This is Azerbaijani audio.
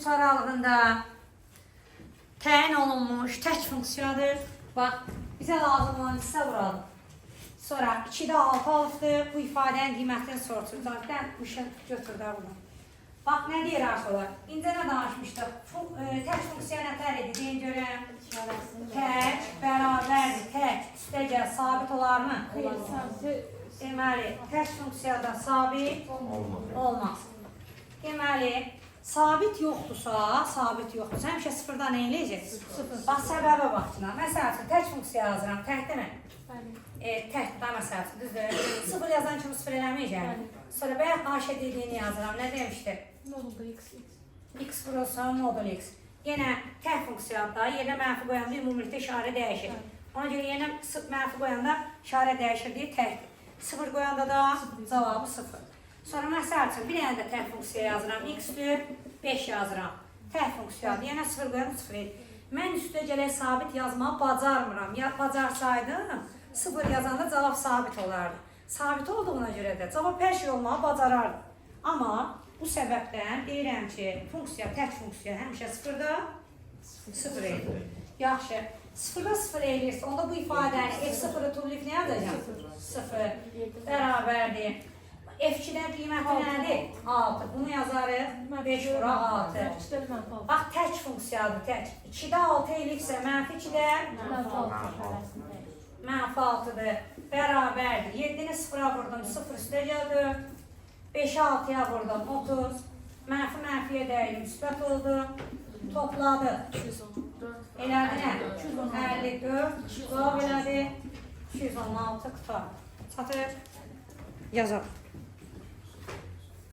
3 aralığında təyin olunmuş tək funksiyadır. Bax, bizə lazım olan hissə vuralım. Sonra 2-də 6 alıbdır. Bu ifadənin qiymətini soruşur. Zaten bu şey götürdü bunu. Bax, nə deyir arxalar? İncə nə danışmışdıq? Tək funksiya nətər idi? Deyin görəm. Tək, bərabərdir, tək, üstəcə sabit olar mı? Deməli, tək funksiyada sabit olmaz. Deməli, sabit yoxdursa, həmişə sıfırdan nə eləyəcək? Bax, səbəbə baxcına. Məsəl üçün, tək funksiya yazıram, təkdə mi? Təkdə, məsəl üçün, düzdür? Sıfır yazan kimi sıfır eləməyəcək. Sonra bəyək haşə dediyini yazıram, nə demişdir? Modulda x. X vurulsa modul x. Yenə tək funksiyada yerine mənfi qoyanda ümumilikdə işarə dəyişir. Ona görə yenə mənfi qoyanda işarə dəyişir deyə təkdir. Sıfır qoyanda da cavabı sıfır. Sonra məsəl üçün bir dənə də tək funksiya yazıram. X-dür, 5 yazıram. Tək funksiyadır. Yenə sıfır qoyanda sıfır edir. Mən üstə gələk sabit yazmağı bacarmıram. Ya bacarsaydım, sıfır yazanda cavab sabit olardı. Sabit olduğuna görə də cavab hər şey olmağı bacarardı. Amma bu səbəbdən deyirəm ki, funksiya, tək funksiya həmişə sıfırda sıfır edir. Yaxşı, sıfırda sıfır eləyirsə, onda bu ifadəni F0'ı tuvlif nə yazacaq? Sıfır, bərabərdir. F2-dən qiyməti nədir? 6. Bunu yazarıq, 5 vura 6. Bax, tək funksiyadır, tək. 2-də 6 eləyirsə, mənfi 2-də mənfi 6'dır. Bərabərdir. 7-ni 0'a vurdum, 0 üstə gəldi. 5'i 6'ya vurdum, 30. Mənfiyə dəydim, müsbət oldu. Topladı. Elədi nə? 54. Cavab elədi. 216 qutar. Çatır. Yazaq.